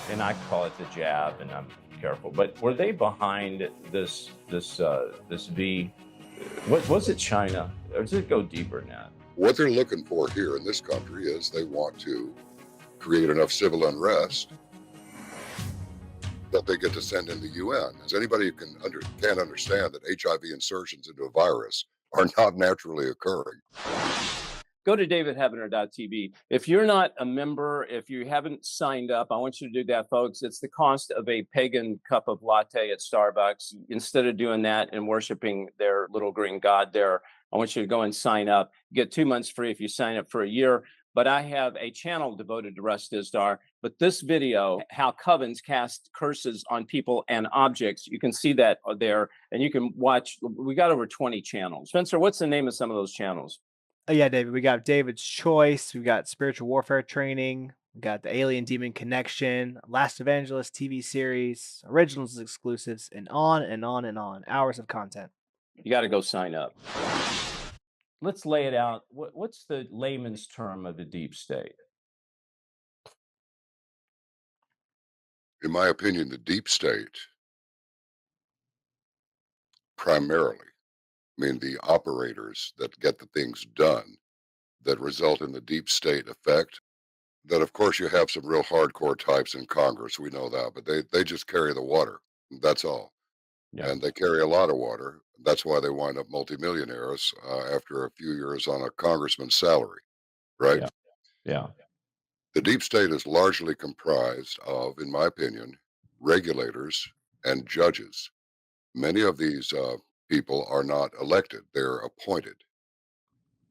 and I call it the jab, and I'm careful. But were they behind this V? What was it, China, or does it go deeper than that? What they're looking for here in this country is they want to create enough civil unrest that they get to send in the UN. As anybody who can't understand that HIV insertions into a virus are not naturally occurring. Go to davidheavener.tv. If you're not a member, if you haven't signed up, I want you to do that, folks. It's the cost of a pagan cup of latte at Starbucks. Instead of doing that and worshiping their little green god there, I want you to go and sign up. You get 2 months free if you sign up for a year. But I have a channel devoted to Russ Dizdar. But this video, how covens cast curses on people and objects, you can see that there, and you can watch. We got over 20 channels. Spencer, what's the name of some of those channels? Oh, yeah, David. We got David's Choice. We've got Spiritual Warfare Training. We got the Alien Demon Connection, Last Evangelist TV series, originals exclusives, and on and on and on. Hours of content. You got to go sign up. Let's lay it out. What's the layman's term of the deep state? In my opinion, the deep state primarily, the operators that get the things done that result in the deep state effect. That, of course, you have some real hardcore types in Congress. We know that, but they just carry the water. That's all. Yeah, And they carry a lot of water. That's why they wind up multimillionaires after a few years on a congressman's salary, right? yeah, yeah, The deep state is largely comprised of, in my opinion, regulators and judges. Many of these people are not elected, they're appointed.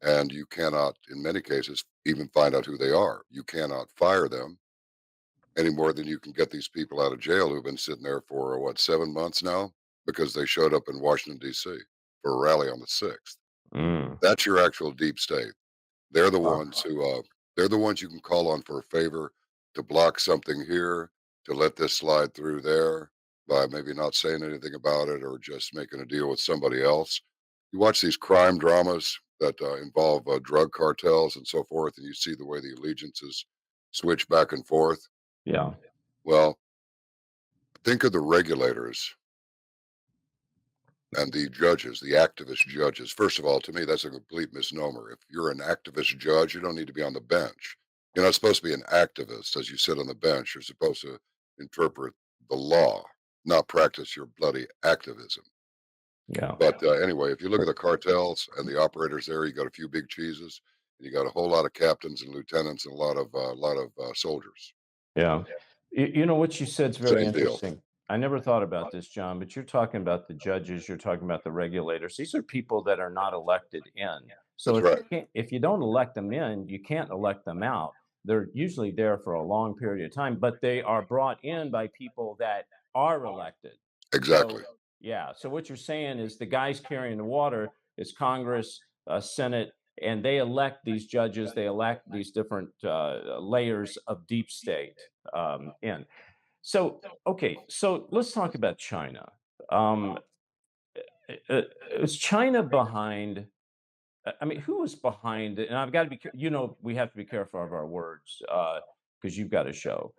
And you cannot, in many cases, even find out who they are. You cannot fire them any more than you can get these people out of jail who've been sitting there for, what, 7 months now? Because they showed up in Washington, D.C. for a rally on the 6th. mm, That's your actual deep state. They're the wow, ones who, they're the ones you can call on for a favor to block something here, to let this slide through there by maybe not saying anything about it or just making a deal with somebody else. You watch these crime dramas that involve drug cartels and so forth, and you see the way the allegiances switch back and forth. yeah, Well, think of the regulators and the judges, the activist judges. First of all, to me, that's a complete misnomer. If you're an activist judge, you don't need to be on the bench. You're not supposed to be an activist as you sit on the bench. You're supposed to interpret the law, not practice your bloody activism. yeah. But anyway, if you look at the cartels and the operators there, you got a few big cheeses, and you got a whole lot of captains and lieutenants and a lot of soldiers. Yeah. You know what you said is very Same deal. interesting. I never thought about this, John, but you're talking about the judges, you're talking about the regulators. These are people that are not elected in. So That's if you right. can't, if you don't elect them in, you can't elect them out. They're usually there for a long period of time, but they are brought in by people that are elected. So Exactly. yeah. So what you're saying is the guys carrying the water is Congress, Senate, and they elect these judges. They elect these different layers of deep state in. So okay, so let's talk about China. Um, is China behind? I mean, who is behind it? And I've got to be, we have to be careful of our words because you've got a show.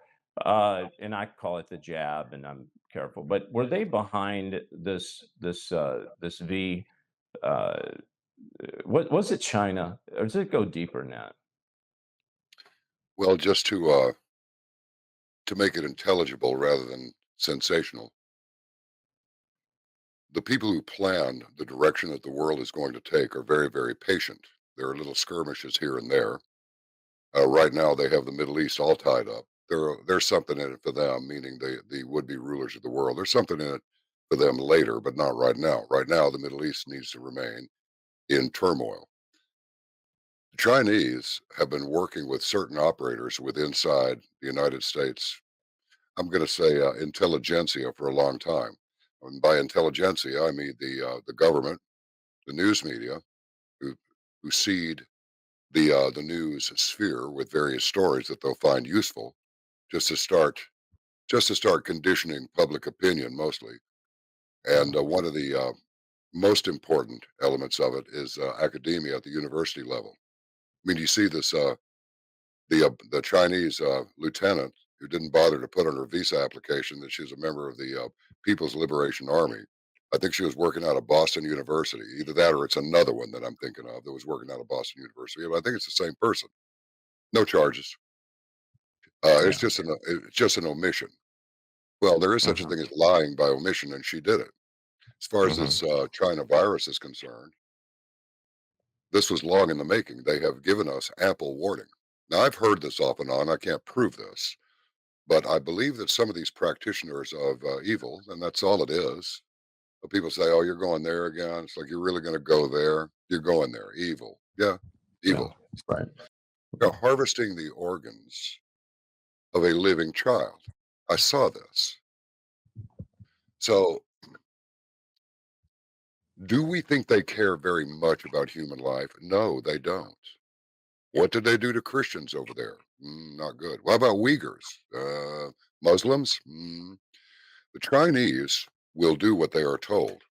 And I call it the jab, and I'm careful. But were they behind this V? Uh, what was it, China, or does it go deeper than that? Well, just to make it intelligible rather than sensational, the people who plan the direction that the world is going to take are very, very patient. There are little skirmishes here and there. Right now, they have the Middle East all tied up. There's something in it for them, meaning the would-be rulers of the world. There's something in it for them later, but not right now. Right now, the Middle East needs to remain in turmoil. The Chinese have been working with certain operators with inside the United States. I'm going to say intelligentsia for a long time. And by intelligentsia, I mean the government, the news media, who who seed the news sphere with various stories that they'll find useful, just to start just to start conditioning public opinion mostly. And one of the most important elements of it is academia at the university level. I mean, you see this the Chinese lieutenant who didn't bother to put on her visa application that she was a member of the People's Liberation Army. I think she was working out of Boston University. Either that or it's another one that I'm thinking of that was working out of Boston University. But I think it's the same person. No charges. Yeah. It's just an omission. Well, there is such a Uh-huh. thing as lying by omission, and she did it. As far as Mhm. this China virus is concerned, this was long in the making. They have given us ample warning. Now, I've heard this off and on. I can't prove this, but I believe that some of these practitioners of evil, and that's all it is. But people say, "Oh, you're going there again." It's like you're really going to go there. You're going there. Evil. Yeah, Yeah. evil. Right. They're harvesting the organs of a living child. I saw this. So, do we think they care very much about human life? No, they don't. What did they do to Christians over there? Not good. What about Uyghurs? Muslims? The Chinese will do what they are told.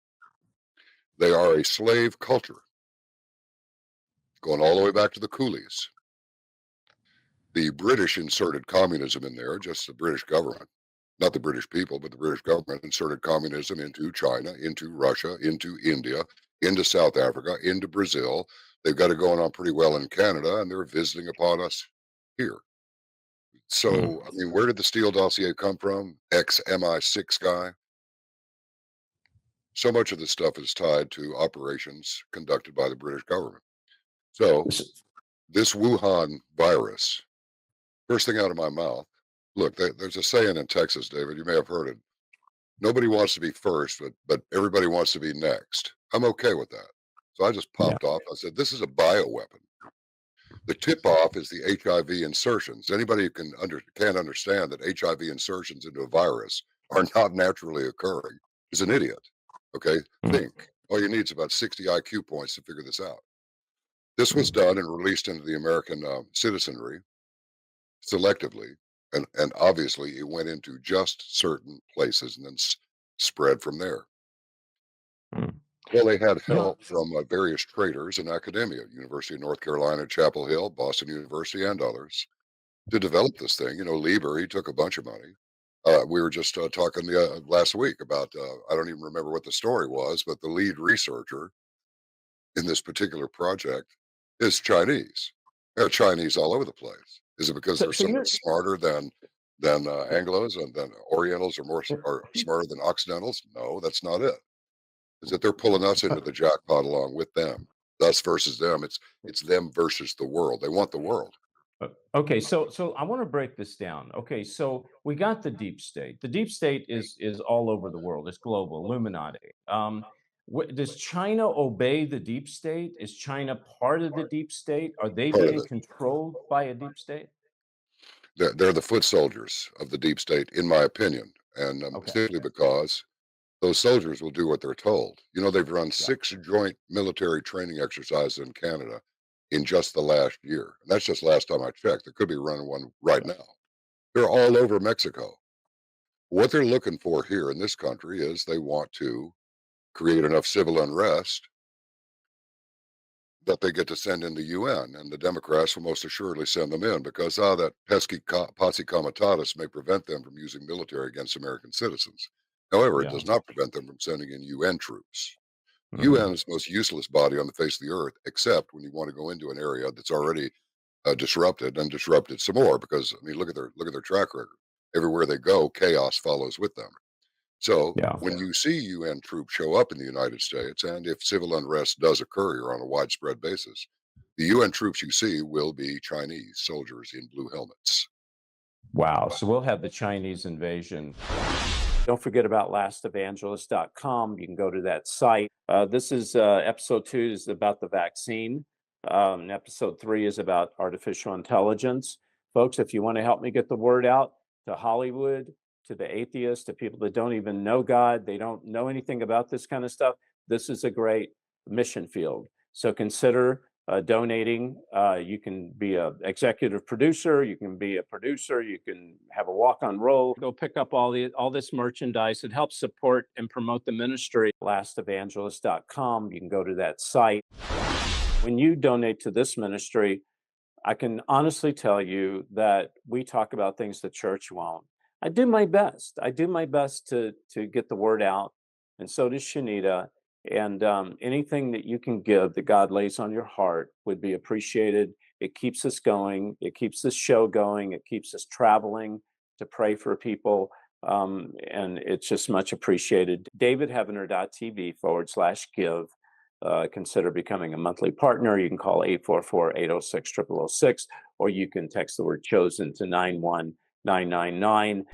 They are a slave culture, going all the way back to the coolies. The British inserted communism in there, just the British government, not the British people, but the British government inserted communism into China, into Russia, into India, into South Africa, into Brazil. They've got it going on pretty well in Canada, and they're visiting upon us here. Mm. So, I mean, where did the Steele dossier come from? Ex MI6 guy. So much of this stuff is tied to operations conducted by the British government. So, S- this Wuhan virus, first thing out of my mouth, look, there's a saying in Texas, David, you may have heard it. Nobody wants to be first, but everybody wants to be next. I'm okay with that. So I just Yeah. popped off. I said, this is a bioweapon. The tip off is the HIV insertions. Anybody who can't understand that HIV insertions into a virus are not naturally occurring is an idiot. Okay, Mm. think. All you need is about 60 IQ points to figure this out. This was Mm. done and released into the American citizenry selectively, and obviously it went into just certain places and then spread from there. Mm. Well, they had You know, help from various traders in academia, University of North Carolina, Chapel Hill, Boston University, and others to develop this thing. You know, Lieber, he took a bunch of money. We were just talking last week about, I don't even remember what the story was, but the lead researcher in this particular project is Chinese. There are Chinese all over the place. Is it because they're so somewhat you're smarter than Anglos and then Orientals are are smarter than Occidentals? No, that's not it. Is that they're pulling us into the jackpot along with them. Us versus them. It's them versus the world. They want the world. Okay, so I want to break this down. Okay, so we got the deep state. The deep state is all over the world. It's global, Illuminati. Does China obey the deep state? Is China part of the deep state? Are they Part of being it. controlled by a deep state? They're the foot soldiers of the deep state, in my opinion, and Okay, simply because those soldiers will do what they're told. You know, they've run yeah, 6 joint military training exercises in Canada in just the last year. And that's just last time I checked. They could be running one right yeah. now. They're all over Mexico. What they're looking for here in this country is they want to create enough civil unrest that they get to send in the UN, and the Democrats will most assuredly send them in because that pesky posse comitatus may prevent them from using military against American citizens. However, it Yeah. does not prevent them from sending in UN troops. UN Mhm. is the most useless body on the face of the earth, except when you want to go into an area that's already disrupted and disrupted some more. Because I mean, look at their track record. Everywhere they go, chaos follows with them. So Yeah. when you see UN troops show up in the United States, and if civil unrest does occur here on a widespread basis, the UN troops you see will be Chinese soldiers in blue helmets. Wow. So we'll have the Chinese invasion. Don't forget about lastevangelist.com. You can go to that site. This is episode 2 is about the vaccine. Episode 3 is about artificial intelligence. Folks, if you want to help me get the word out to Hollywood, to the atheists, to people that don't even know God, they don't know anything about this kind of stuff, this is a great mission field. So consider donating. You can be an executive producer, you can be a producer, you can have a walk-on role. Go pick up all this merchandise. It helps support and promote the ministry. Lastevangelist.com. You can go to that site. When you donate to this ministry, I can honestly tell you that we talk about things the church won't. I do my best. I do my best to get the word out, and so does Shanita. And anything that you can give that God lays on your heart would be appreciated. It keeps us going. It keeps this show going. It keeps us traveling to pray for people. And it's just much appreciated. davidheavener.tv/give. Consider becoming a monthly partner. You can call 844-806-0006, or you can text the word chosen to 91999.